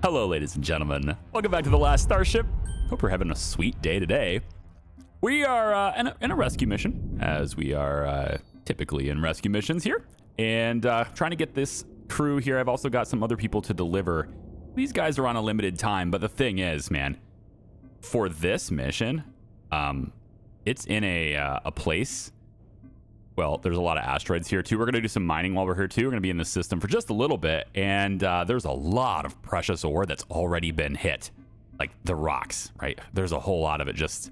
Hello, ladies and gentlemen. Welcome back to the Last Starship. Hope you're having a sweet day today. We are in a rescue mission, as we are typically in rescue missions here, and trying to get this crew here. I've also got some other people to deliver. These guys are on a limited time, but the thing is, man, for this mission, it's in a place. Well, there's a lot of asteroids here too. We're going to do some mining while we're here too. We're going to be in the system for just a little bit. And there's a lot of precious ore that's already been hit. Like the rocks, right? There's a whole lot of it just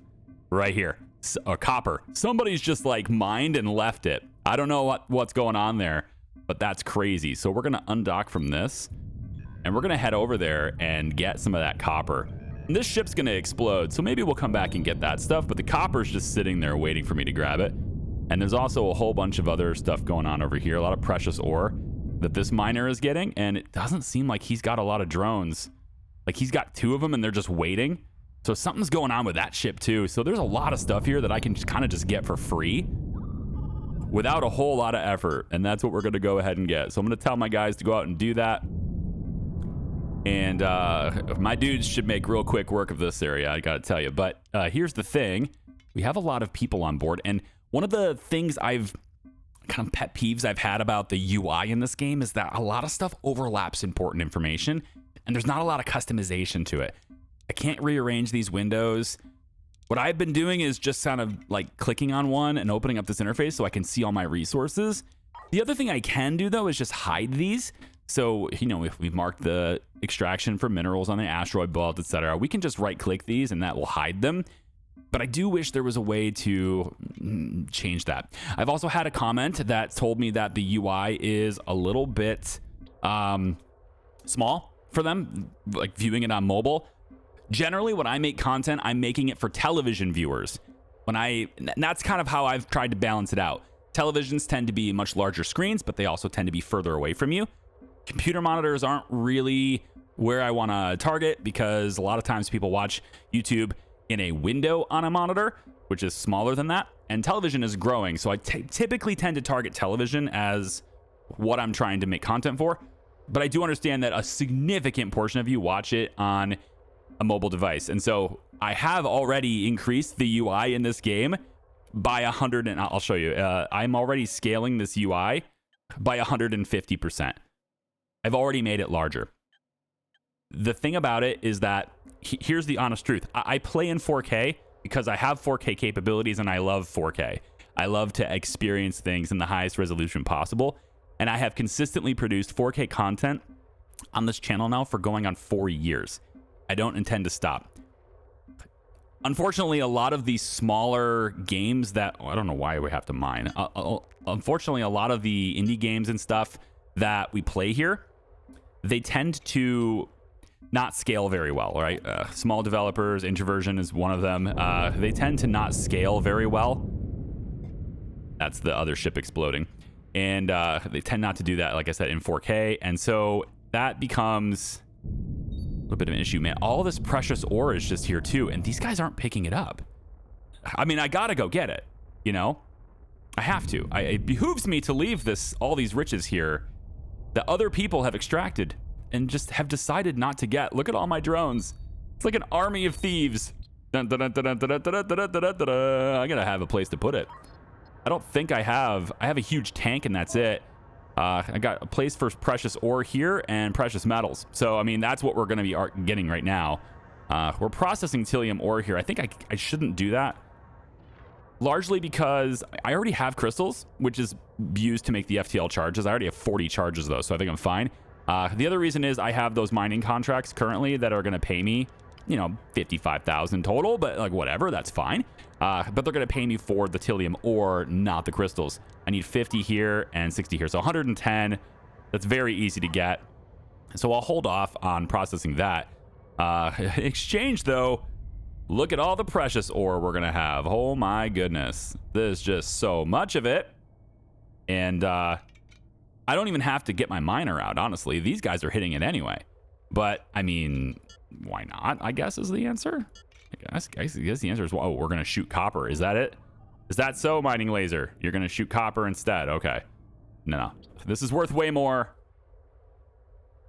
right here. Copper. Somebody's just like mined and left it. I don't know what's going on there, but that's crazy. So we're going to undock from this and we're going to head over there and get some of that copper. And this ship's going to explode. So maybe we'll come back and get that stuff. But the copper's just sitting there waiting for me to grab it. And there's also a whole bunch of other stuff going on over here. A lot of precious ore that this miner is getting. And it doesn't seem like he's got a lot of drones. Like he's got 2 of them and they're just waiting. So something's going on with that ship too. So there's a lot of stuff here that I can kind of just get for free without a whole lot of effort. And that's what we're going to go ahead and get. So I'm going to tell my guys to go out and do that. And my dudes should make real quick work of this area, I got to tell you. But here's the thing. We have a lot of people on board. And one of the things kind of pet peeves I've had about the UI in this game is that a lot of stuff overlaps important information and there's not a lot of customization to it. I can't rearrange these windows. What I've been doing is just kind of like clicking on one and opening up this interface so I can see all my resources. The other thing I can do though is just hide these. So, you know, if we've marked the extraction for minerals on the asteroid belt, etc., we can just right click these and that will hide them. But I do wish there was a way to change that. I've also had a comment that told me that the UI is a little bit small for them, like viewing it on mobile. Generally, when I make content, I'm making it for television viewers. That's kind of how I've tried to balance it out. Televisions tend to be much larger screens, but they also tend to be further away from you. Computer monitors aren't really where I want to target because a lot of times people watch YouTube in a window on a monitor, which is smaller than that, and television is growing. So I typically tend to target television as what I'm trying to make content for. But I do understand that a significant portion of you watch it on a mobile device. And so I have already increased the UI in this game by 100, and I'll show you. I'm already scaling this UI by 150%. I've already made it larger. The thing about it is that here's the honest truth. I play in 4K because I have 4K capabilities and I love 4K. I love to experience things in the highest resolution possible. And I have consistently produced 4K content on this channel now for going on 4 years. I don't intend to stop. Unfortunately, a lot of these smaller games that, I don't know why we have to mine. Unfortunately, a lot of the indie games and stuff that we play here, they tend to not scale very well, right? Small developers, Introversion is one of them. They tend to not scale very well. That's the other ship exploding. And they tend not to do that, like I said, in 4K. And so that becomes a little bit of an issue, man. All this precious ore is just here too. And these guys aren't picking it up. I mean, I gotta go get it, you know? I have to. It behooves me to leave all these riches here that other people have extracted and just have decided not to get. Look at all my drones. It's like an army of thieves. I gotta have a place to put it. I don't think I have a huge tank and that's it. I got a place for precious ore here and precious metals. So, I mean, that's what we're gonna be getting right now. We're processing Tilium ore here. I think I shouldn't do that. Largely because I already have crystals, which is used to make the FTL charges. I already have 40 charges though, so I think I'm fine. The other reason is I have those mining contracts currently that are going to pay me, you know, 55,000 total, but like whatever, that's fine. But they're going to pay me for the Tilium ore, not the crystals. I need 50 here and 60 here, so 110. That's very easy to get. So I'll hold off on processing that. In exchange though, look at all the precious ore we're going to have. Oh my goodness. There's just so much of it. And I don't even have to get my miner out, honestly. These guys are hitting it anyway. But, I mean, why not, I guess, is the answer. I guess the answer is, oh, we're going to shoot copper. Is that it? Is that so, mining laser? You're going to shoot copper instead. Okay. No. This is worth way more.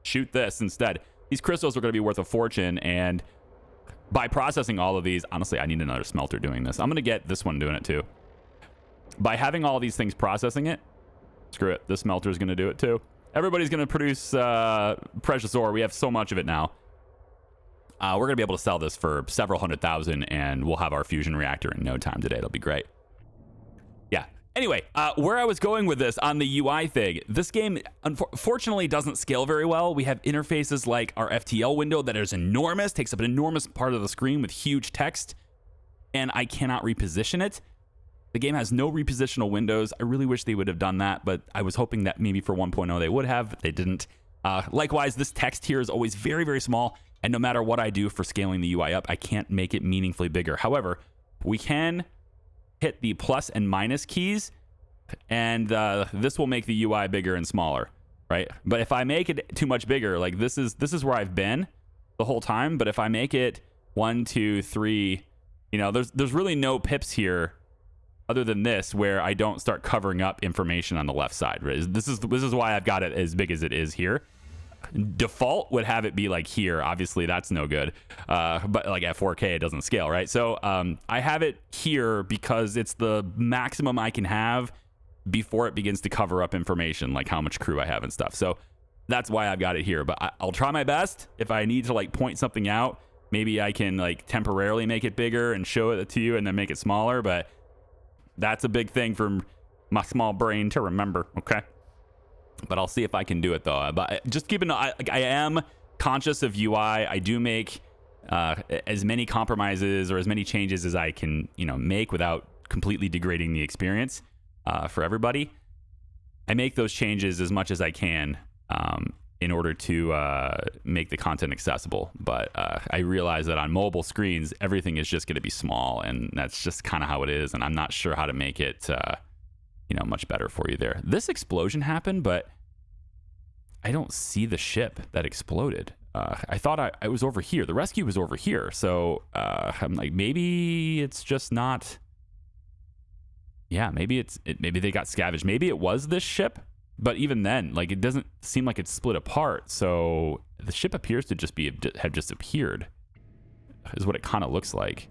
Shoot this instead. these crystals are going to be worth a fortune. And by processing all of these, honestly, I need another smelter doing this. I'm going to get this one doing it too. By having all these things processing it, screw it. This smelter is going to do it too. Everybody's going to produce precious ore. We have so much of it now. We're going to be able to sell this for several 100,000, and we'll have our fusion reactor in no time today. It'll be great. Yeah. Anyway, where I was going with this on the UI thing, this game unfortunately doesn't scale very well. We have interfaces like our FTL window that is enormous, takes up an enormous part of the screen with huge text, and I cannot reposition it. The game has no repositional windows. I really wish they would have done that, but I was hoping that maybe for 1.0 they would have, but they didn't. Likewise, this text here is always very, very small, and no matter what I do for scaling the UI up, I can't make it meaningfully bigger. However, we can hit the plus and minus keys, and this will make the UI bigger and smaller, right? But if I make it too much bigger, like this is where I've been the whole time, but if I make it 1, 2, 3, you know, there's really no pips here other than this, where I don't start covering up information on the left side. Right? This is why I've got it as big as it is here. Default would have it be like here. Obviously, that's no good. But like at 4K, it doesn't scale, right? So I have it here because it's the maximum I can have before it begins to cover up information, like how much crew I have and stuff. So that's why I've got it here. But I'll try my best. If I need to like point something out, maybe I can like temporarily make it bigger and show it to you and then make it smaller. But that's a big thing for my small brain to remember, okay? But I'll see if I can do it, though. But just keep in mind, I am conscious of UI. I do make as many compromises or as many changes as I can, you know, make without completely degrading the experience for everybody. I make those changes as much as I can in order to make the content accessible. But I realize that on mobile screens, everything is just going to be small, and that's just kind of how it is. And I'm not sure how to make it, you know, much better for you there. This explosion happened, but I don't see the ship that exploded. I thought I was over here. The rescue was over here. So I'm like, maybe it's just not. Yeah, maybe maybe they got scavenged. Maybe it was this ship. But even then, like, it doesn't seem like it's split apart. So the ship appears to have just appeared, is what it kind of looks like.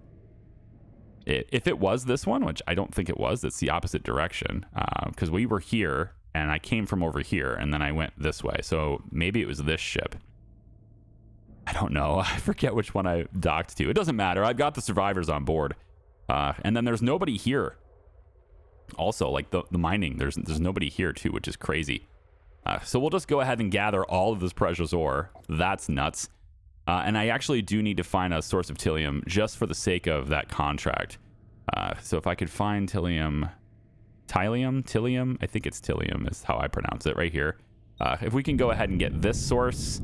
If it was this one, which I don't think it was, it's the opposite direction. Because we were here, and I came from over here, and then I went this way. So maybe it was this ship. I don't know. I forget which one I docked to. It doesn't matter. I've got the survivors on board. And then there's nobody here. Also, like the mining, there's nobody here too, which is crazy. So we'll just go ahead and gather all of this precious ore. That's nuts. And I actually do need to find a source of Tillium just for the sake of that contract. So if I could find Tillium, I think it's Tillium is how I pronounce it right here. If we can go ahead and get this source.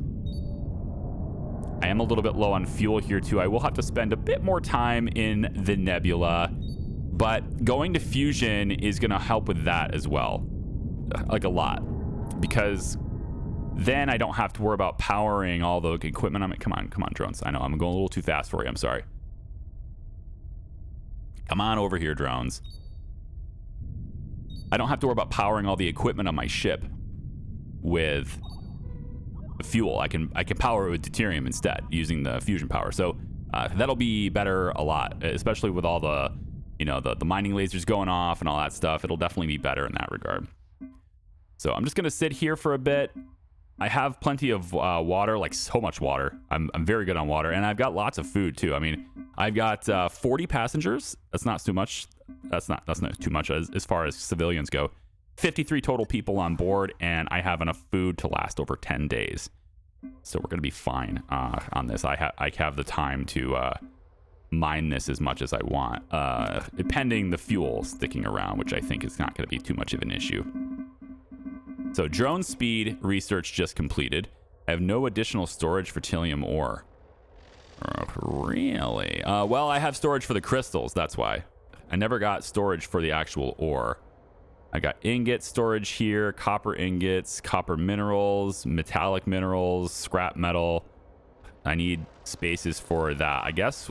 I am a little bit low on fuel here too. I will have to spend a bit more time in the nebula. But going to fusion is going to help with that as well, like a lot, because then I don't have to worry about powering all the equipment. Come on, drones. I know I'm going a little too fast for you. I'm sorry. Come on over here, drones. I don't have to worry about powering all the equipment on my ship with fuel. I can power it with deuterium instead using the fusion power. So that'll be better a lot, especially with all the, you know, the mining lasers going off and all that stuff. It'll definitely be better in that regard. So I'm just going to sit here for a bit. I have plenty of water, like so much water. I'm very good on water, and I've got lots of food too. I mean, I've got 40 passengers. That's not too much. That's not too much as far as civilians go. 53 total people on board, and I have enough food to last over 10 days. So we're going to be fine on this. I have the time to mine this as much as I want, pending the fuel sticking around, which I think is not going to be too much of an issue. So drone speed research just completed. I have no additional storage for Tillium ore. Really? Well, I have storage for the crystals, that's why. I never got storage for the actual ore. I got ingot storage here, copper ingots, copper minerals, metallic minerals, scrap metal. I need spaces for that. I guess,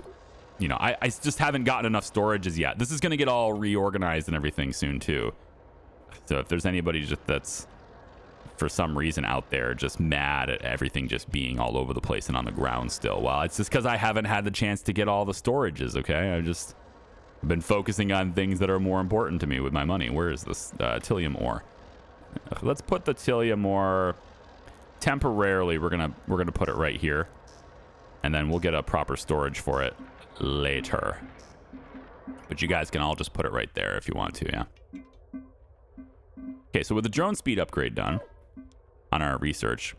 you know, I just haven't gotten enough storage as yet. This is going to get all reorganized and everything soon too. So if there's anybody that's for some reason out there just mad at everything just being all over the place and on the ground still. Well, it's just because I haven't had the chance to get all the storages, okay? I've just been focusing on things that are more important to me with my money. Where is this Tillium ore? Let's put the Tillium ore temporarily. We're gonna put it right here, and then we'll get a proper storage for it later. But you guys can all just put it right there if you want to, yeah. Okay, so with the drone speed upgrade done on our research,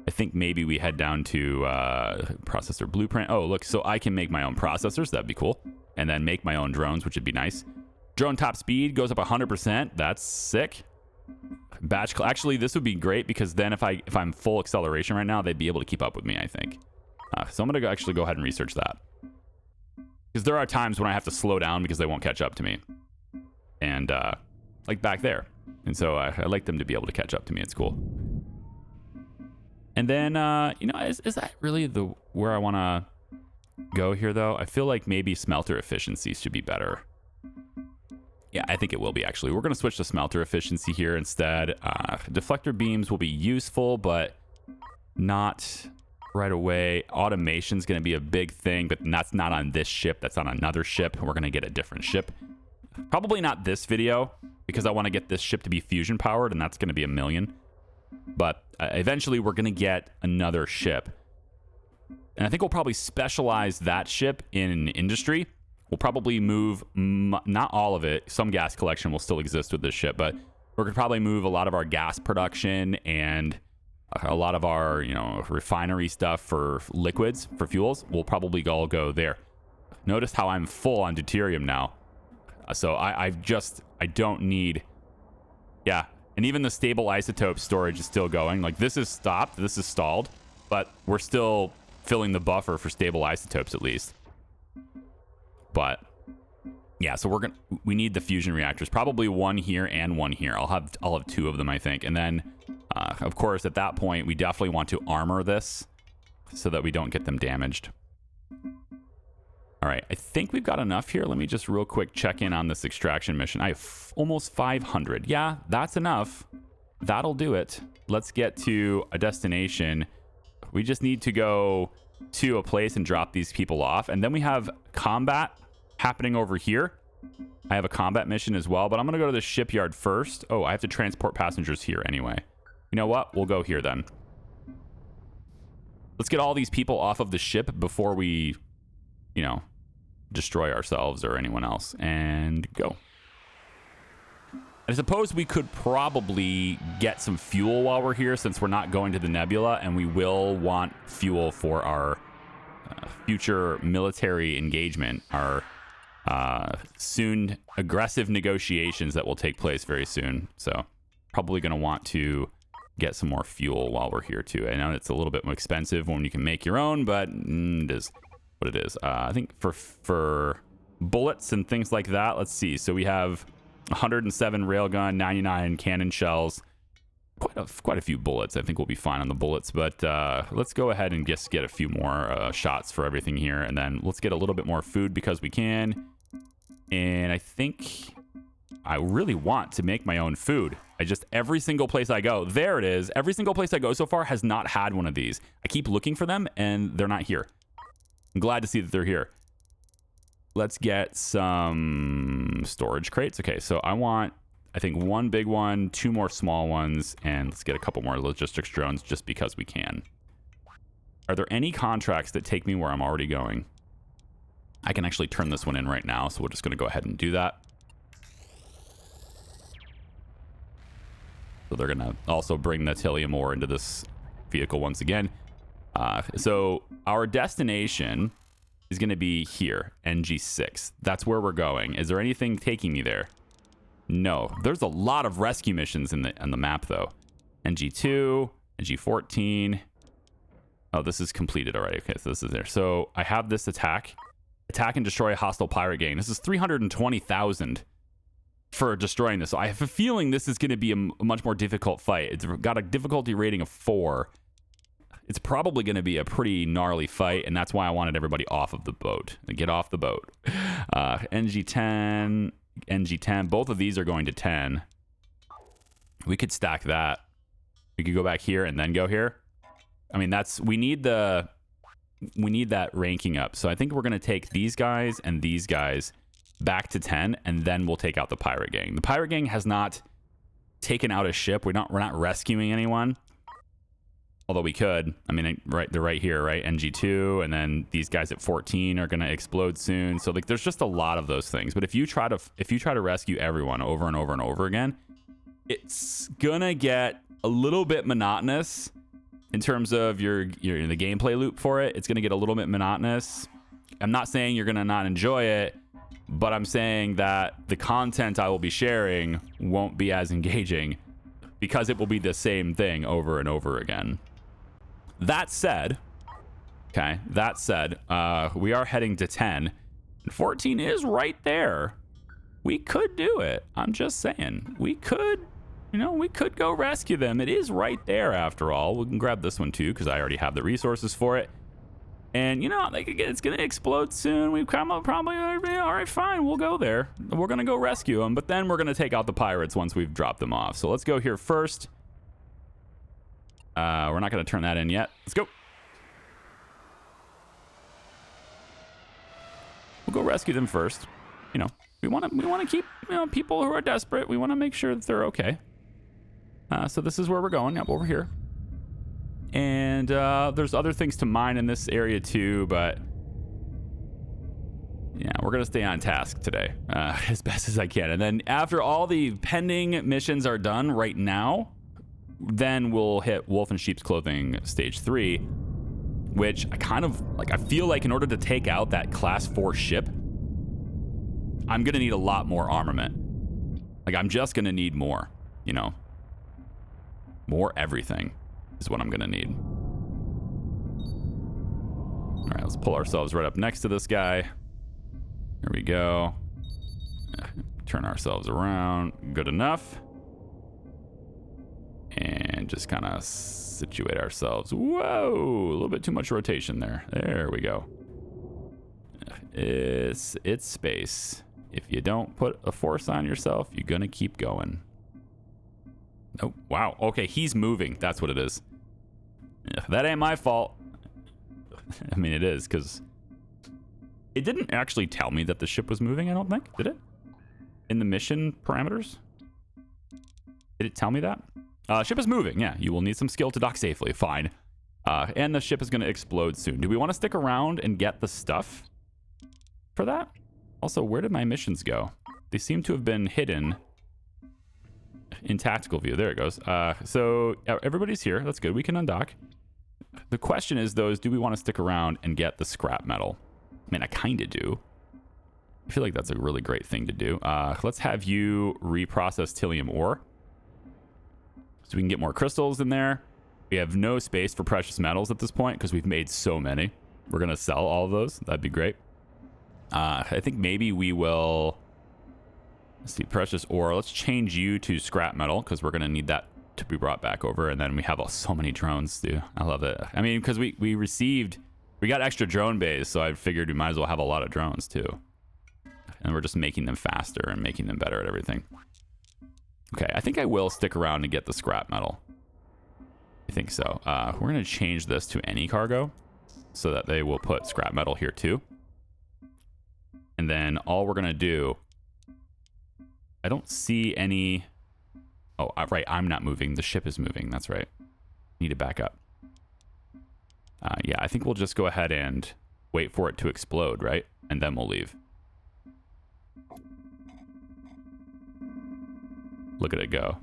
I think maybe we head down to processor blueprint. Oh, look, so I can make my own processors. That'd be cool. And then make my own drones, which would be nice. Drone top speed goes up 100%. That's sick. Batch, actually, this would be great because then if I'm full acceleration right now, they'd be able to keep up with me, I think. So I'm gonna actually go ahead and research that. Because there are times when I have to slow down because they won't catch up to me. And like back there. And so I like them to be able to catch up to me. It's cool. And then, you know, is that really where I want to go here, though? I feel like maybe smelter efficiency should be better. Yeah, I think it will be, actually. We're going to switch to smelter efficiency here instead. Deflector beams will be useful, but not right away. Automation's going to be a big thing, but that's not on this ship. That's on another ship. We're going to get a different ship. Probably not this video, because I want to get this ship to be fusion powered, and that's going to be 1 million. But eventually we're going to get another ship. And I think we'll probably specialize that ship in industry. We'll probably move, not all of it. Some gas collection will still exist with this ship, but we're going to probably move a lot of our gas production and a lot of our, you know, refinery stuff for liquids, for fuels. We'll probably all go there. Notice how I'm full on deuterium now. So I don't need, yeah. And even the stable isotope storage is still going. Like, this is stopped, this is stalled, but we're still filling the buffer for stable isotopes at least. But yeah, so we need the fusion reactors, probably one here and one here. I'll have 2 of them, I think. And then of course at that point we definitely want to armor this so that we don't get them damaged. All right, I think we've got enough here. Let me just real quick check in on this extraction mission. I have almost 500. Yeah, that's enough. That'll do it. Let's get to a destination. We just need to go to a place and drop these people off. And then we have combat happening over here. I have a combat mission as well, but I'm going to go to the shipyard first. Oh, I have to transport passengers here anyway. You know what? We'll go here then. Let's get all these people off of the ship before we, you know, destroy ourselves or anyone else, and go. I suppose we could probably get some fuel while we're here, since we're not going to the nebula, and we will want fuel for our future military engagement, our soon aggressive negotiations that will take place very soon. So probably going to want to get some more fuel while we're here too. I know it's a little bit more expensive when you can make your own, but it is what it is. I think for bullets and things like that, let's see. So we have 107 railgun, 99 cannon shells, quite a few bullets. I think we'll be fine on the bullets, but let's go ahead and just get a few more shots for everything here, and then let's get a little bit more food because we can. And I think I really want to make my own food. Every single place I go, there it is. Every single place I go so far has not had one of these. I keep looking for them and they're not here. I'm glad to see that they're here. Let's get some storage crates. Okay, so I want, I think, 1 big one, 2 more small ones, and let's get a couple more logistics drones just because we can. Are there any contracts that take me where I'm already going? I can actually turn this one in right now, so we're just going to go ahead and do that. So they're going to also bring the Tillium ore into this vehicle once again. So our destination is going to be here, NG6. That's where we're going. Is there anything taking me there? No. There's a lot of rescue missions on the map, though. NG2, NG14. Oh, this is completed already. Okay, so this is there. So I have this attack. Attack and destroy a hostile pirate gang. This is 320,000 for destroying this. So I have a feeling this is going to be a much more difficult fight. It's got a difficulty rating of 4. It's probably going to be a pretty gnarly fight, and that's why I wanted everybody off of the boat. Get off the boat. NG10, NG10. Both of these are going to 10. We could stack that. We could go back here and then go here. I mean, we need that ranking up. So I think we're going to take these guys and these guys back to 10, and then we'll take out the pirate gang. The pirate gang has not taken out a ship. We're not rescuing anyone. Although we could. I mean, they're right here, right? NG2, and then these guys at 14 are going to explode soon. So like there's just a lot of those things. But if you try to rescue everyone over and over and over again, it's going to get a little bit monotonous in terms of the gameplay loop for it. It's going to get a little bit monotonous. I'm not saying you're going to not enjoy it, but I'm saying that the content I will be sharing won't be as engaging because it will be the same thing over and over again. That said, we are heading to 10. And 14 is right there. We could do it. I'm just saying. We could go rescue them. It is right there after all. We can grab this one too because I already have the resources for it. And, it's going to explode soon. We've come up probably, all right, fine, we'll go there. We're going to go rescue them, but then we're going to take out the pirates once we've dropped them off. So let's go here first. We're not going to turn that in yet. Let's go. We'll go rescue them first. We want to keep, people who are desperate. We want to make sure that they're okay. So this is where we're going. Yep, over here. And there's other things to mine in this area too, but yeah, we're going to stay on task today as best as I can. And then after all the pending missions are done right now, then we'll hit Wolf in Sheep's Clothing Stage 3, which I feel like in order to take out that Class 4 ship, I'm going to need a lot more armament. I'm just going to need more, more everything is what I'm going to need. All right, let's pull ourselves right up next to this guy. Here we go. Turn ourselves around. Good enough. And just kind of situate ourselves. Whoa, a little bit too much rotation there. There we go. It's space. If you don't put a force on yourself, you're going to keep going. Oh, wow. Okay, he's moving. That's what it is. That ain't my fault. I mean, it is, because it didn't actually tell me that the ship was moving, I don't think. Did it? In the mission parameters? Did it tell me that? Ship is moving. Yeah, you will need some skill to dock safely. Fine. And the ship is going to explode soon. Do we want to stick around and get the stuff for that? Also, where did my missions go? They seem to have been hidden in tactical view. There it goes. So everybody's here. That's good. We can undock. The question is, though, do we want to stick around and get the scrap metal? I mean, I kind of do. I feel like that's a really great thing to do. Let's have you reprocess Tillium ore so we can get more crystals in there. We have no space for precious metals at this point because we've made so many. We're going to sell all of those. That'd be great. I think maybe we will... Let's see, precious ore. Let's change you to scrap metal because we're going to need that to be brought back over. And then we have so many drones, dude. I love it. I mean, because we got extra drone bays, so I figured we might as well have a lot of drones too. And we're just making them faster and making them better at everything. Okay, I think I will stick around and get the scrap metal. I think so. We're going to change this to any cargo so that they will put scrap metal here too. And then all we're going to do... I don't see any... Oh, right, I'm not moving. The ship is moving. That's right. Need to back up. Yeah, I think we'll just go ahead and wait for it to explode, right? And then we'll leave. Look at it go.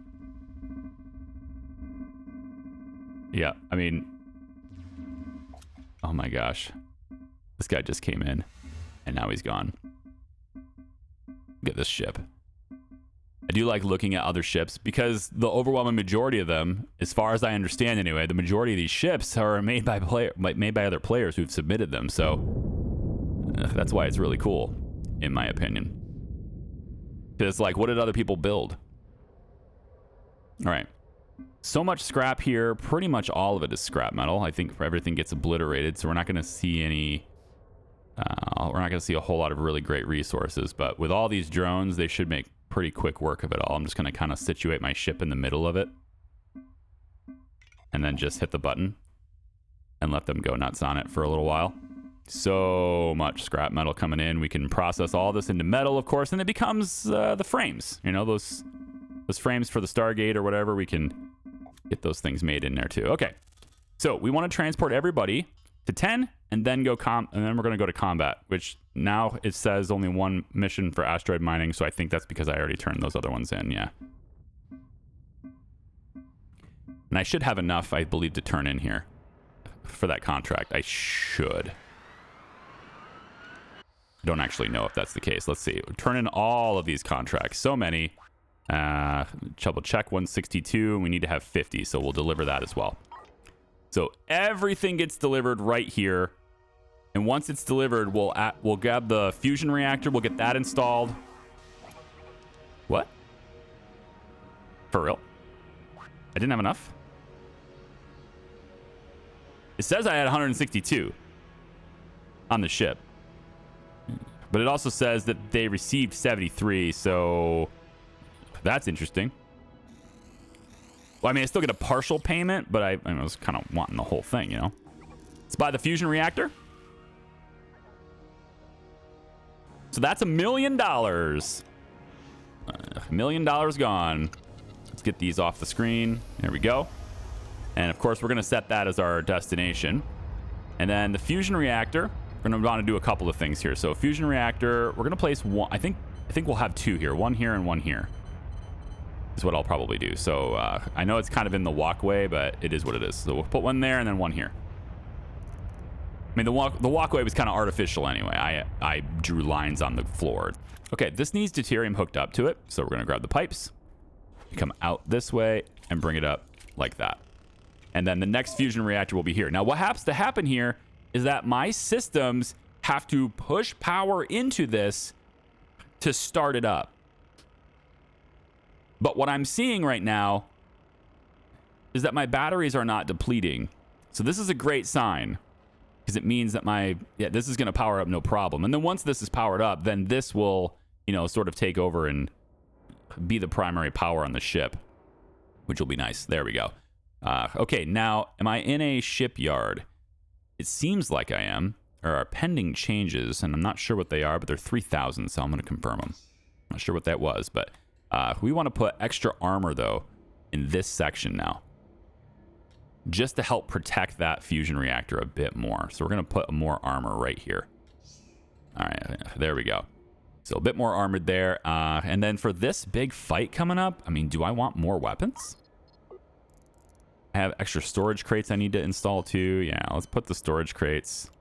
Yeah, I mean... Oh my gosh. This guy just came in, and now he's gone. Look at this ship. I do like looking at other ships because the overwhelming majority of them, as far as I understand anyway, the majority of these ships are made by other players who've submitted them. So that's why it's really cool, in my opinion. Because like, what did other people build? All right. So much scrap here. Pretty much all of it is scrap metal. I think everything gets obliterated, so we're not going to see any... we're not going to see a whole lot of really great resources. But with all these drones, they should make pretty quick work of it all. I'm just going to kind of situate my ship in the middle of it. and then just hit the button and let them go nuts on it for a little while. So much scrap metal coming in. We can process all this into metal, of course, and it becomes the frames. You know, those frames for the Stargate or whatever. We can get those things made in there too. Okay, so we want to transport everybody to 10 and then go and then we're going to go to combat, which now it says only one mission for asteroid mining, so I think that's because I already turned those other ones in. Yeah, and I should have enough, I believe, to turn in here for that contract. I should. I don't actually know if that's the case. Let's see. Turn in all of these contracts. So many. Double check 162. We need to have 50, so we'll deliver that as well. So everything gets delivered right here. And once it's delivered, we'll grab the fusion reactor. We'll get that installed. What? For real? I didn't have enough? It says I had 162 on the ship. But it also says that they received 73, so that's interesting. Well, I mean, I still get a partial payment, but I was kind of wanting the whole thing, you know? Let's buy the fusion reactor. So that's $1 million. $1 million gone. Let's get these off the screen. There we go. And of course, we're going to set that as our destination. And then the fusion reactor, we're going to want to do a couple of things here. So fusion reactor, we're going to place one. I think we'll have two here. One here and one here is what I'll probably do. So I know it's kind of in the walkway, but it is what it is. So we'll put one there and then one here. I mean, the walkway was kind of artificial anyway. I drew lines on the floor. Okay, this needs deuterium hooked up to it. So we're going to grab the pipes, come out this way, and bring it up like that. And then the next fusion reactor will be here. Now, what has to happen here is that my systems have to push power into this to start it up. But what I'm seeing right now is that my batteries are not depleting. So this is a great sign, because it means that this is going to power up no problem. And then once this is powered up, then this will, sort of take over and be the primary power on the ship, which will be nice. There we go. Okay, now, am I in a shipyard? It seems like I am. There are pending changes, and I'm not sure what they are, but they're 3,000, so I'm going to confirm them. Not sure what that was, but we want to put extra armor, though, in this section now, just to help protect that fusion reactor a bit more. So we're going to put more armor right here. All right, there we go. So a bit more armored there. And then for this big fight coming up, I mean, do I want more weapons? I have extra storage crates I need to install too. Yeah, let's put the storage crates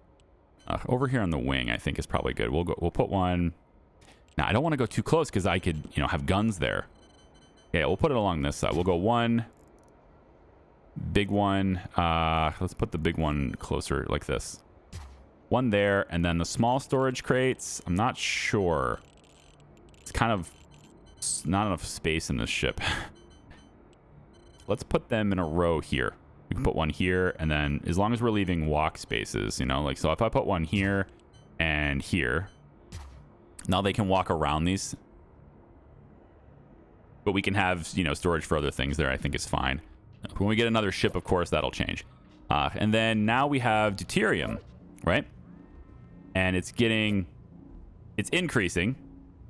over here on the wing. I think is probably good. We'll put one. Now I don't want to go too close because I could, have guns there. Yeah, we'll put it along this side. We'll go one big one. Let's put the big one closer like this. One there, and then the small storage crates. I'm not sure. It's kind of not enough space in this ship. Let's put them in a row here. We can put one here, and then as long as we're leaving walk spaces, so if I put one here and here, now they can walk around these. But we can have, storage for other things there. I think is fine. When we get another ship, of course, that'll change. And then now we have deuterium, right? And it's increasing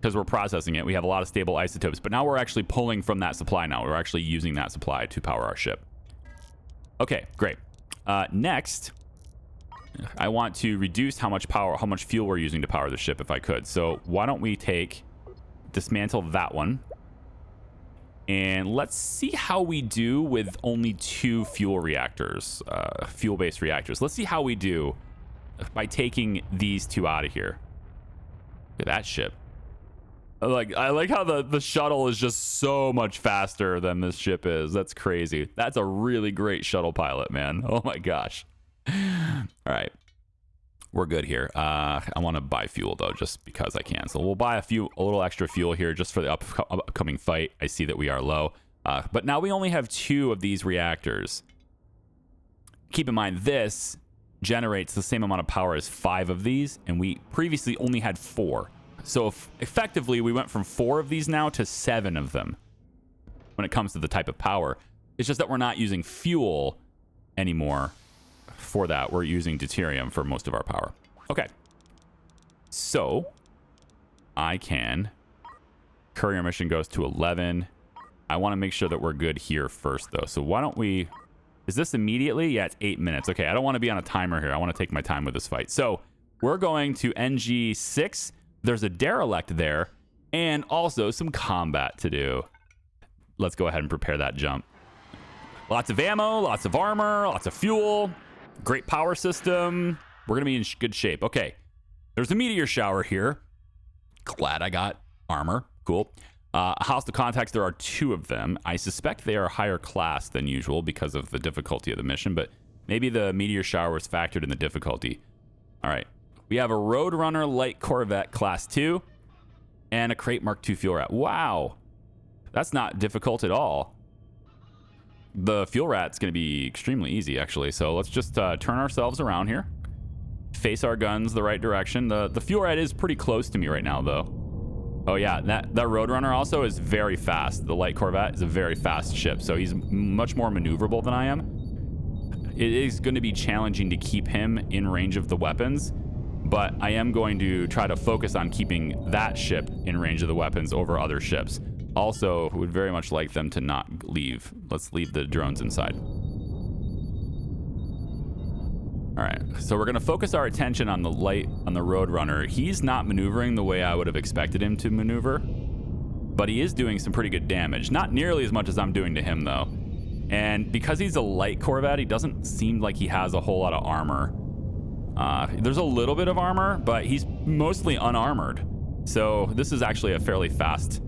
because we're processing it. We have a lot of stable isotopes, but now we're actually pulling from that supply now. We're actually using that supply to power our ship. Okay, great. Next, I want to reduce how much fuel we're using to power the ship if I could. So why don't we dismantle that one. And let's see how we do with only 2 fuel reactors, fuel-based reactors. Let's see how we do by taking these 2 out of here. Look at that ship. I like how the shuttle is just so much faster than this ship is. That's crazy. That's a really great shuttle pilot, man. Oh my gosh. All right. We're good here. I want to buy fuel though, just because I can. So we'll buy a little extra fuel here just for the upcoming fight. I see that we are low. But now we only have 2 of these reactors. Keep in mind, this generates the same amount of power as 5 of these, and we previously only had 4. So effectively, we went from 4 of these now to 7 of them when it comes to the type of power. It's just that we're not using fuel anymore for that. We're using deuterium for most of our power. Okay. So I can... Courier mission goes to 11. I want to make sure that we're good here first, though. So why don't we... Is this immediately? Yeah, it's 8 minutes. Okay, I don't want to be on a timer here. I want to take my time with this fight. So we're going to NG6. There's a derelict there, and also some combat to do. Let's go ahead and prepare that jump. Lots of ammo, lots of armor, lots of fuel, great power system. We're going to be in good shape. Okay, there's a meteor shower here. Glad I got armor. Cool. Hostile contacts, there are 2 of them. I suspect they are higher class than usual because of the difficulty of the mission, but maybe the meteor shower was factored in the difficulty. All right. We have a Roadrunner light corvette class 2 and a Crate Mark II fuel rat. Wow. That's not difficult at all. The fuel rat's going to be extremely easy, actually. So let's just turn ourselves around here. Face our guns the right direction. The fuel rat is pretty close to me right now, though. Oh, yeah. That Roadrunner also is very fast. The light corvette is a very fast ship, so he's much more maneuverable than I am. It is going to be challenging to keep him in range of the weapons, but I am going to try to focus on keeping that ship in range of the weapons over other ships. Also, would very much like them to not leave. Let's leave the drones inside. All right, so we're going to focus our attention on the Roadrunner. He's not maneuvering the way I would have expected him to maneuver, but he is doing some pretty good damage. Not nearly as much as I'm doing to him, though. And because he's a light corvette, he doesn't seem like he has a whole lot of armor. There's a little bit of armor, but he's mostly unarmored. So this is actually a fairly fast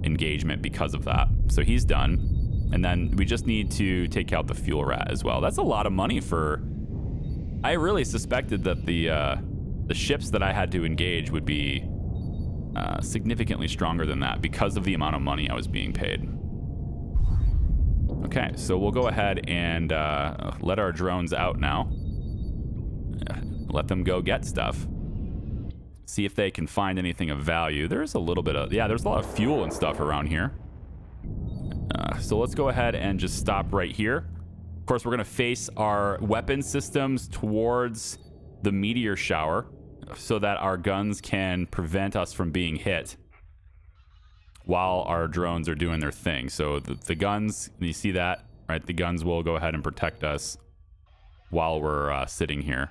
engagement because of that. So he's done. And then we just need to take out the fuel rat as well. That's a lot of money for... I really suspected that the ships that I had to engage would be significantly stronger than that because of the amount of money I was being paid. Okay, so we'll go ahead and let our drones out now. Let them go get stuff. See if they can find anything of value. There's a little bit of... Yeah, there's a lot of fuel and stuff around here. So let's go ahead and just stop right here. Of course, we're going to face our weapon systems towards the meteor shower so that our guns can prevent us from being hit while our drones are doing their thing. So the guns, you see that, right? The guns will go ahead and protect us while we're sitting here.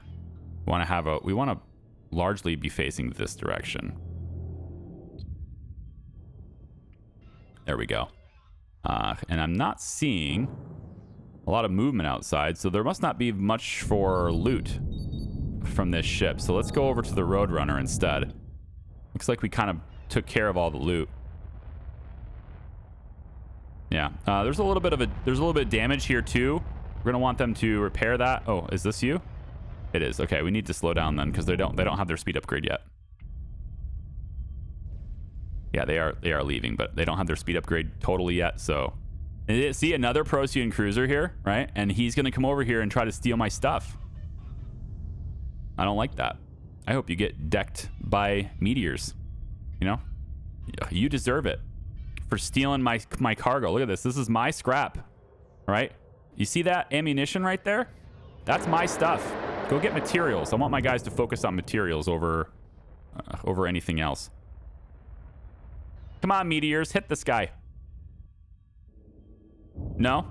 We want to largely be facing this direction. There we go. And I'm not seeing a lot of movement outside, so there must not be much for loot from this ship. So let's go over to the Roadrunner instead. Looks like we kind of took care of all the loot. Yeah, there's a little bit of damage here too. We're gonna want them to repair that. Oh, is this you? It is. Okay, we need to slow down then because they don't have their speed upgrade yet. Yeah, they are leaving, but they don't have their speed upgrade totally yet. So, see another Procyon cruiser here, right? And he's gonna come over here and try to steal my stuff. I don't like that. I hope you get decked by meteors. You know, you deserve it for stealing my cargo. Look at this. This is my scrap, right? You see that ammunition right there? That's my stuff. Go get materials. I want my guys to focus on materials over anything else. Come on, meteors, hit this guy. No?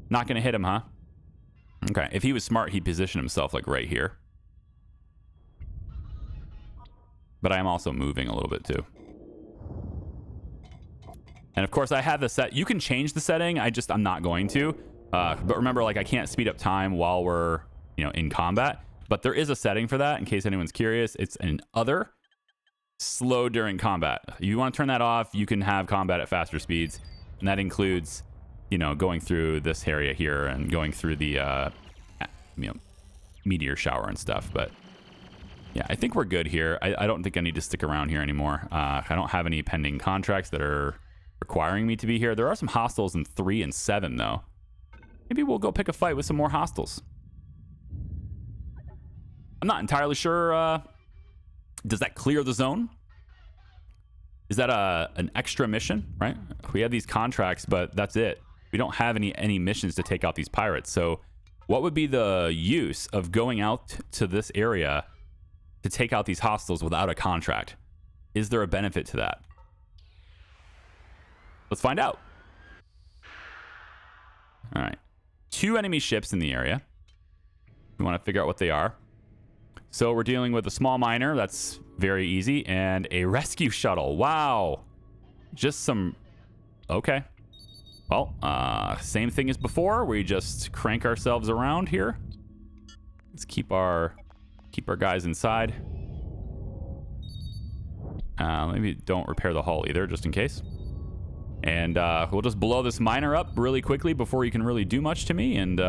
Not gonna hit him, huh? Okay, if he was smart, he'd position himself like right here. But I am also moving a little bit too. And of course I have the set. You can change the setting. I'm not going to. But remember, like, I can't speed up time while we're, in combat. But there is a setting for that in case anyone's curious. It's an other. Slow during combat. If you want to turn that off, you can have combat at faster speeds. And that includes, going through this area here and going through the, meteor shower and stuff. But yeah, I think we're good here. I don't think I need to stick around here anymore. I don't have any pending contracts that are requiring me to be here. There are some hostiles in 3 and 7, though. Maybe we'll go pick a fight with some more hostiles. I'm not entirely sure. Does that clear the zone? Is that an extra mission, right? We have these contracts, but that's it. We don't have any missions to take out these pirates. So What would be the use of going out to this area to take out these hostiles without a contract? Is there a benefit to that? Let's find out. All right. 2 enemy ships in the area. We want to figure out what they are. So we're dealing with a small miner. That's very easy. And a rescue shuttle. Wow. Just some... Okay. Well, same thing as before. We just crank ourselves around here. Let's keep our guys inside. Maybe don't repair the hull either, just in case. And we'll just blow this miner up really quickly before he can really do much to me. And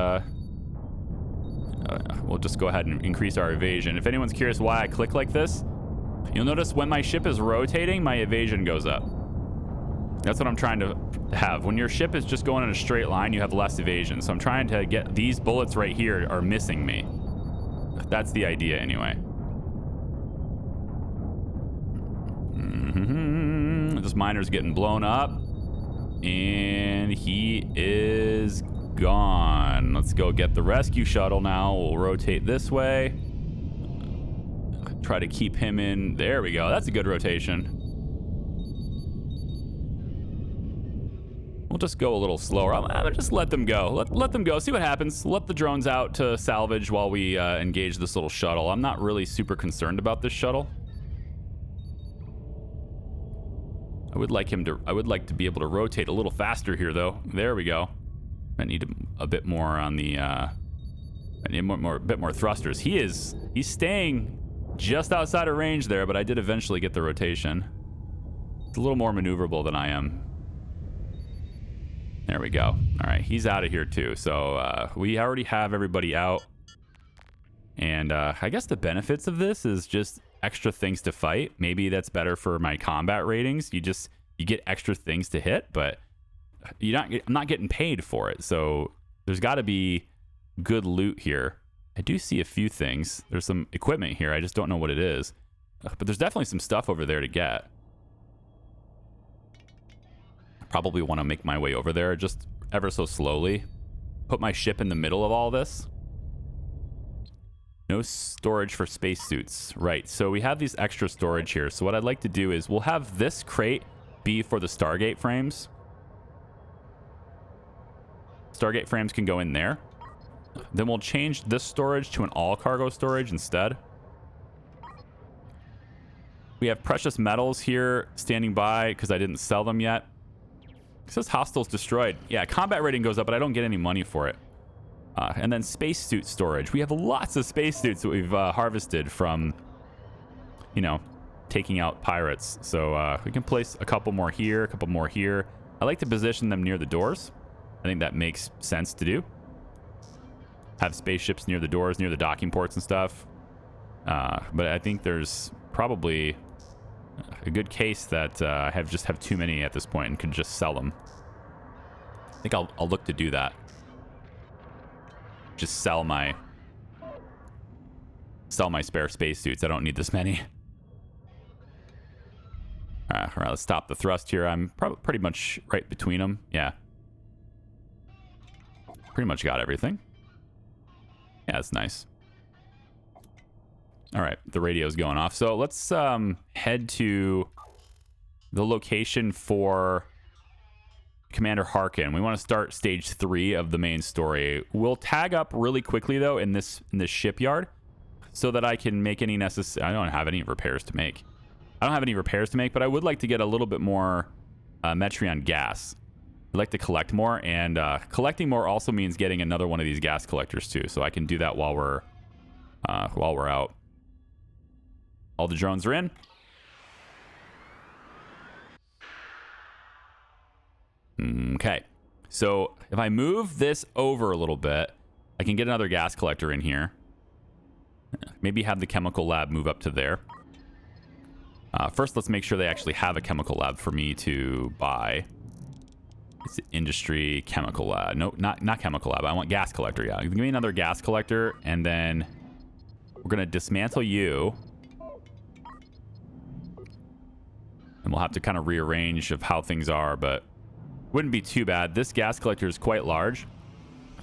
we'll just go ahead and increase our evasion. If anyone's curious why I click like this, you'll notice when my ship is rotating, my evasion goes up. That's what I'm trying to have. When your ship is just going in a straight line, you have less evasion. So I'm trying to get these bullets right here are missing me. That's the idea anyway. This miner's getting blown up. And he is gone. Let's go get the rescue shuttle now. We'll rotate this way. Try to keep him in. There we go. That's a good rotation. We'll just go a little slower. I'll just let them go. Let them go. See what happens. Let the drones out to salvage while we engage this little shuttle. I'm not really super concerned about this shuttle. I would like to be able to rotate a little faster here, though. There we go. I need a bit more on the. I need a bit more thrusters. He's staying just outside of range there, but I did eventually get the rotation. It's a little more maneuverable than I am. There we go. All right, he's out of here too. So we already have everybody out. And I guess the benefits of this is just extra things to fight. Maybe that's better for my combat ratings. You get extra things to hit, but I'm not getting paid for it. So there's got to be good loot here. I do see a few things. There's some equipment here. I just don't know what it is. But there's definitely some stuff over there to get. Probably want to make my way over there just ever so slowly. Put my ship in the middle of all this. No storage for spacesuits. Right, so we have these extra storage here. So what I'd like to do is we'll have this crate be for the Stargate frames. Stargate frames can go in there. Then we'll change this storage to an all cargo storage instead. We have precious metals here standing by because I didn't sell them yet. It says hostiles destroyed. Yeah, combat rating goes up, but I don't get any money for it. And then spacesuit storage. We have lots of spacesuits that we've harvested from, taking out pirates. So we can place a couple more here, a couple more here. I like to position them near the doors. I think that makes sense to do. Have spaceships near the doors, near the docking ports and stuff. But I think there's probably a good case that I just have too many at this point and could just sell them. I think I'll look to do that. Just sell my spare spacesuits. I don't need this many. All right, let's stop the thrust here. I'm probably pretty much right between them. Yeah. Pretty much got everything. Yeah, that's nice. All right, the radio's going off. So let's head to the location for Commander Harkin. We want to start stage 3 of the main story. We'll tag up really quickly though in this shipyard so that I can make any necessary. I don't have any repairs to make. But I would like to get a little bit more Metreon gas. I'd like to collect more, and collecting more also means getting another one of these gas collectors too. So I can do that while we're out. All the drones are in. Okay, so if I move this over a little bit, I can get another gas collector in here. Maybe have the chemical lab move up to there. First, let's make sure they actually have a chemical lab for me to buy. It's industry chemical lab. No, not chemical lab. I want gas collector. Yeah, give me another gas collector, and then we're gonna dismantle you. And we'll have to kind of rearrange of how things are, but wouldn't be too bad. This gas collector is quite large,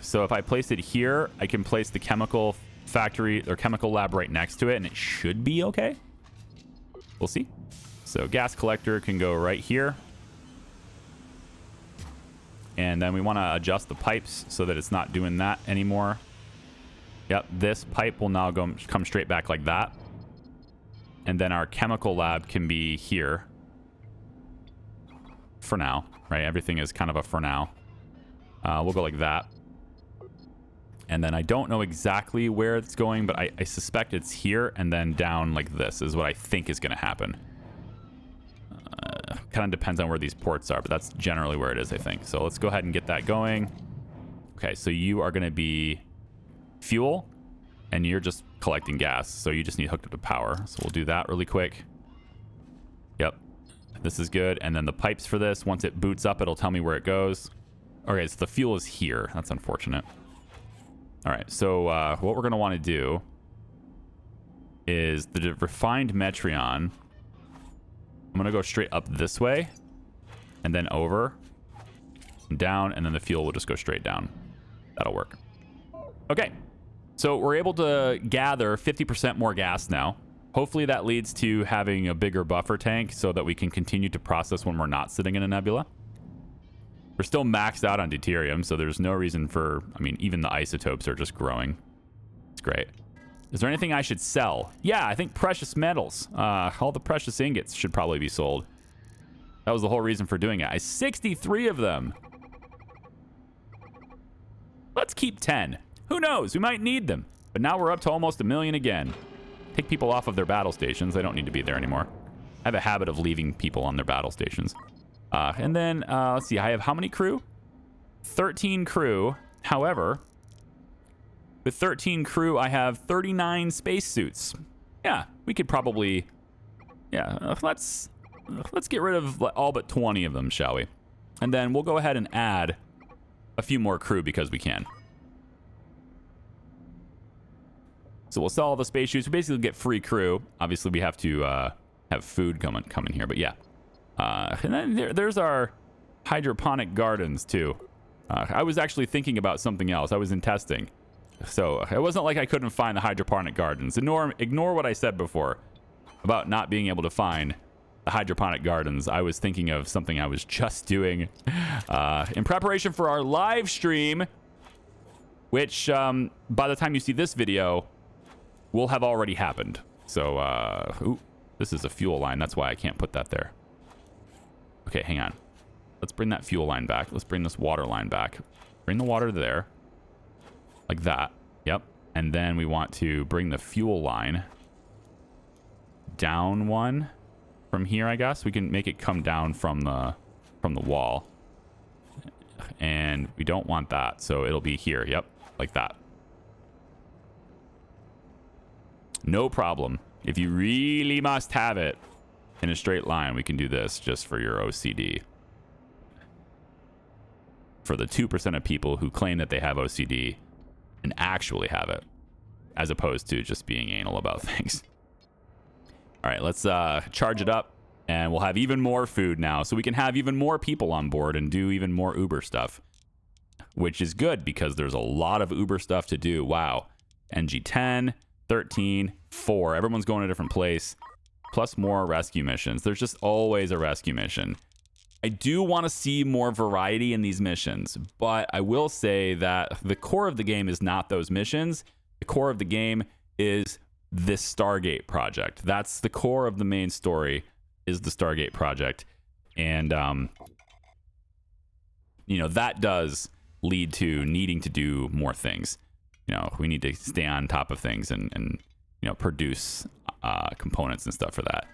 So if I place it here, I can place the chemical factory or chemical lab right next to it, and it should be okay. We'll see. So gas collector can go right here. And then we want to adjust the pipes so that it's not doing that anymore. Yep, this pipe will now come straight back like that. And then our chemical lab can be here. For now, right? Everything is kind of a for now. We'll go like that. And then I don't know exactly where it's going, but I suspect it's here and then down like this is what I think is going to happen. Kind of depends on where these ports are, but that's generally where it is, I think. So let's go ahead and get that going. Okay, so you are going to be fuel, and you're just collecting gas. So you just need hooked up to power. So we'll do that really quick. Yep. This is good. And then the pipes for this, once it boots up, it'll tell me where it goes. Okay, so the fuel is here. That's unfortunate. All right, so what we're going to want to do is the refined Metreon. I'm going to go straight up this way and then over and down, and then the fuel will just go straight down. That'll work. Okay, so we're able to gather 50% more gas now. Hopefully that leads to having a bigger buffer tank so that we can continue to process when we're not sitting in a nebula. We're still maxed out on deuterium, so there's no reason for... I mean, even the isotopes are just growing. It's great. Is there anything I should sell? Yeah, I think precious metals. All the precious ingots should probably be sold. That was the whole reason for doing it. 63 of them. Let's keep 10. Who knows? We might need them. But now we're up to almost 1 million again. Take people off of their battle stations. They don't need to be there anymore. I have a habit of leaving people on their battle stations. And then, let's see. I have how many crew? 13 crew. However... with 13 crew, I have 39 spacesuits. Yeah, we could probably... yeah, let's get rid of all but 20 of them, shall we? And then we'll go ahead and add a few more crew because we can. So we'll sell all the spacesuits. We basically get free crew. Obviously, we have to have food coming here, but yeah. And then there's our hydroponic gardens, too. I was actually thinking about something else. I was in testing. So it wasn't like I couldn't find the hydroponic gardens. Ignore what I said before about not being able to find the hydroponic gardens. I was thinking of something I was just doing in preparation for our live stream, which by the time you see this video will have already happened. So, ooh, this is a fuel line. That's why I can't put that there. Okay, hang on. Let's bring that fuel line back. Let's bring this water line back. Bring the water there. Like that. Yep. And then we want to bring the fuel line down one from here, I guess. We can make it come down from the wall. And we don't want that, so it'll be here. Yep. Like that. No problem. If you really must have it in a straight line, we can do this just for your OCD. For the 2% of people who claim that they have OCD and actually have it, as opposed to just being anal about things. All right, let's charge it up, and we'll have even more food now, so we can have even more people on board and do even more Uber stuff, which is good because there's a lot of Uber stuff to do. Wow. NG10, 13, 4. Everyone's going to a different place, plus more rescue missions. There's just always a rescue mission. I do want to see more variety in these missions, but I will say that the core of the game is not those missions. The core of the game is this Stargate project. That's the core of the main story, is the Stargate project. And, you know, that does lead to needing to do more things. You know, we need to stay on top of things and you know, produce components and stuff for that.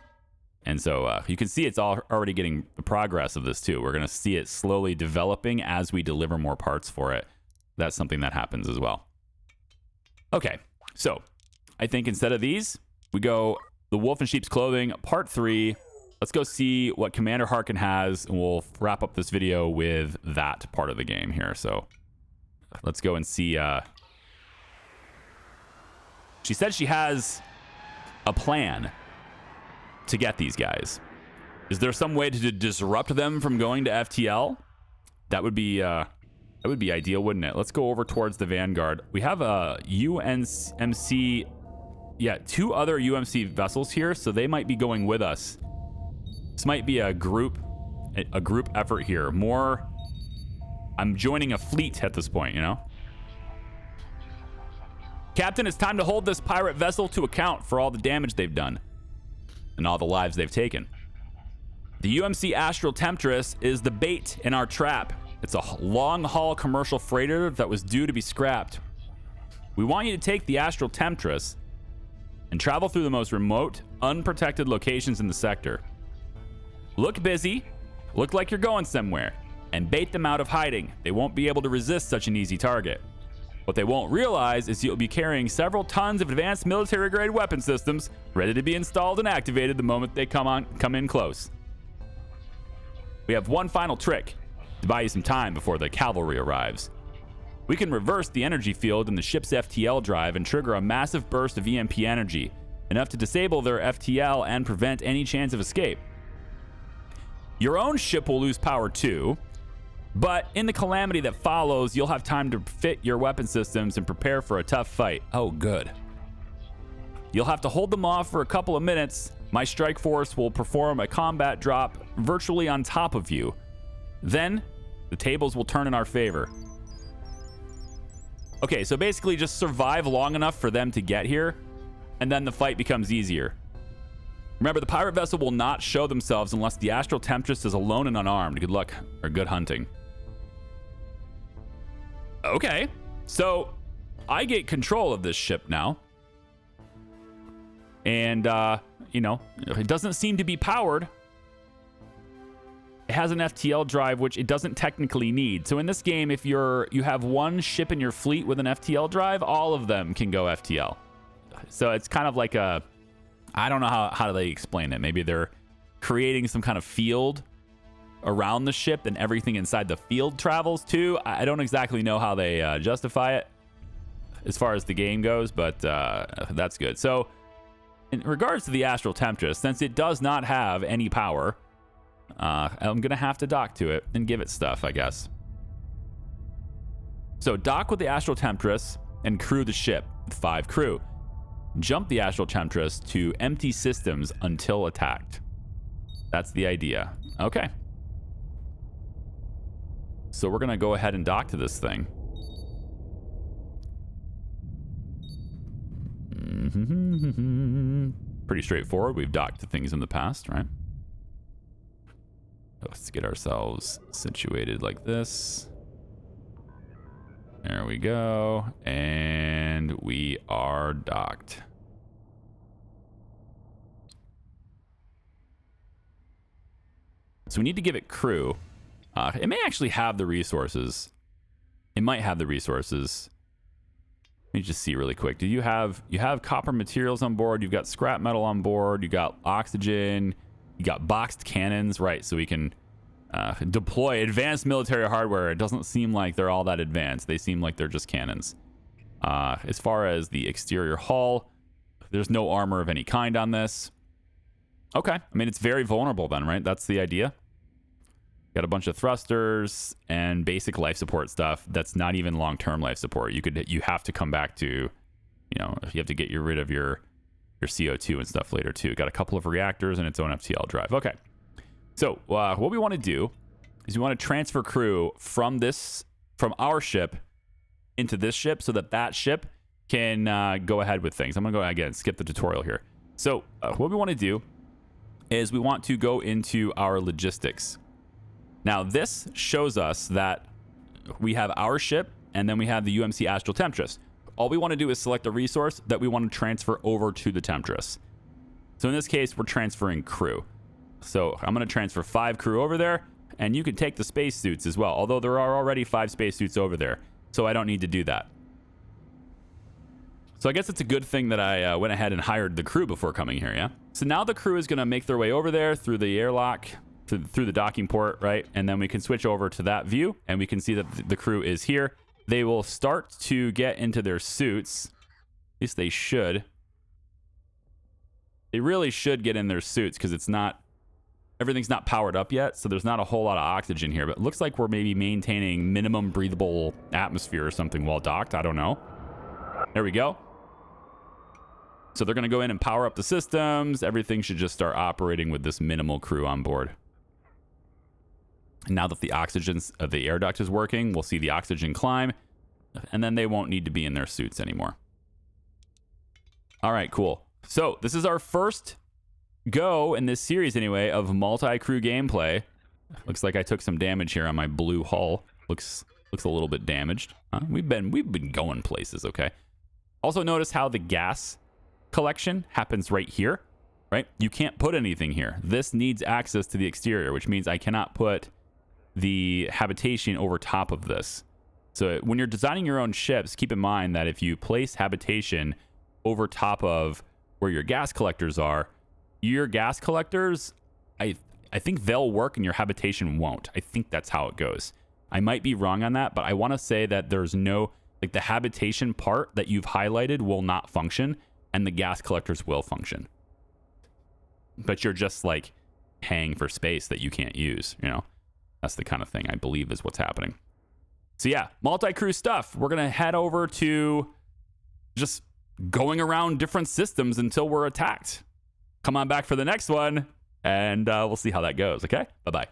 And so you can see it's already getting the progress of this too. We're going to see it slowly developing as we deliver more parts for it. That's something that happens as well. Okay, so I think instead of these, we go the Wolf in Sheep's Clothing, Part 3. Let's go see what Commander Harkin has, and we'll wrap up this video with that part of the game here. So let's go and see. She said she has a plan to get these guys. Is there some way to disrupt them from going to FTL? That would be That would be ideal, wouldn't it? Let's go over towards the Vanguard. We have a UMC, yeah, 2 other UMC vessels here, so they might be going with us. This might be a group effort here. More, I'm joining a fleet at this point, you know? Captain, it's time to hold this pirate vessel to account for all the damage they've done and all the lives they've taken. The UMC Astral Temptress is the bait in our trap. It's a long-haul commercial freighter that was due to be scrapped. We want you to take the Astral Temptress and travel through the most remote, unprotected locations in the sector. Look busy, look like you're going somewhere, and bait them out of hiding. They won't be able to resist such an easy target. What they won't realize is you'll be carrying several tons of advanced military-grade weapon systems ready to be installed and activated the moment they come in close. We have one final trick to buy you some time before the cavalry arrives. We can reverse the energy field in the ship's FTL drive and trigger a massive burst of EMP energy, enough to disable their FTL and prevent any chance of escape. Your own ship will lose power too, but in the calamity that follows, you'll have time to fit your weapon systems and prepare for a tough fight. Oh, good. You'll have to hold them off for a couple of minutes. My strike force will perform a combat drop virtually on top of you. Then, the tables will turn in our favor. Okay, so basically just survive long enough for them to get here, and then the fight becomes easier. Remember, the pirate vessel will not show themselves unless the Astral Temptress is alone and unarmed. Good luck, or good hunting. Okay, so I get control of this ship now. And, you know, it doesn't seem to be powered. It has an FTL drive, which it doesn't technically need. So in this game, if you have one ship in your fleet with an FTL drive, all of them can go FTL. So it's kind of like a, I don't know how do they explain it. Maybe they're creating some kind of field around the ship and everything inside the field travels too. I don't exactly know how they justify it as far as the game goes, but that's good. So in regards to the Astral Temptress, since it does not have any power, I'm going to have to dock to it and give it stuff, I guess. So dock with the Astral Temptress and crew the ship with 5 crew. Jump the Astral Temptress to empty systems until attacked. That's the idea. Okay. So we're going to go ahead and dock to this thing. Pretty straightforward. We've docked to things in the past, right? Let's get ourselves situated like this. There we go. And we are docked. So we need to give it crew. It may actually have the resources. It might have the resources. Let me just see really quick. Do you have copper materials on board? You've got scrap metal on board. You got oxygen. You got boxed cannons, right? So we can deploy advanced military hardware. It doesn't seem like they're all that advanced. They seem like they're just cannons. As far as the exterior hull, there's no armor of any kind on this. Okay. I mean, it's very vulnerable then, right? That's the idea. Got a bunch of thrusters and basic life support stuff. That's not even long-term life support. You have to come back to, you know, you have to get rid of your CO2 and stuff later too. Got a couple of reactors and its own FTL drive. Okay. So what we want to do is we want to transfer crew from our ship into this ship so that ship can go ahead with things. I'm going to go again, skip the tutorial here. So what we want to do is we want to go into our logistics. Now this shows us that we have our ship and then we have the UMC Astral Temptress. All we want to do is select a resource that we want to transfer over to the Temptress. So in this case, we're transferring crew. So I'm going to transfer 5 crew over there, and you can take the spacesuits as well, although there are already 5 spacesuits over there, so I don't need to do that. So I guess it's a good thing that I went ahead and hired the crew before coming here, yeah? So now the crew is going to make their way over there through the airlock, through the docking port, right? And then we can switch over to that view, and we can see that the crew is here. They will start to get into their suits. At least they should. They really should get in their suits because it's not everything's not powered up yet, so there's not a whole lot of oxygen here, but it looks like we're maybe maintaining minimum breathable atmosphere or something while docked. I don't know. There we go. So they're going to go in and power up the systems. Everything should just start operating with this minimal crew on board. And now that the the air duct is working, we'll see the oxygen climb, and then they won't need to be in their suits anymore. All right, cool. So this is our first go in this series anyway of multi-crew gameplay. Looks like I took some damage here on my blue hull. Looks a little bit damaged. We've been going places, okay? Also notice how the gas collection happens right here, right? You can't put anything here. This needs access to the exterior, which means I cannot put the habitation over top of this. So when you're designing your own ships, keep in mind that if you place habitation over top of where your gas collectors are, your gas collectors, I think they'll work and your habitation won't. I think that's how it goes. I might be wrong on that, but I want to say that there's no, like, the habitation part that you've highlighted will not function and the gas collectors will function. But you're just like paying for space that you can't use, you know? That's the kind of thing I believe is what's happening. So yeah, multi-crew stuff. We're going to head over to just going around different systems until we're attacked. Come on back for the next one, and we'll see how that goes, okay? Bye-bye.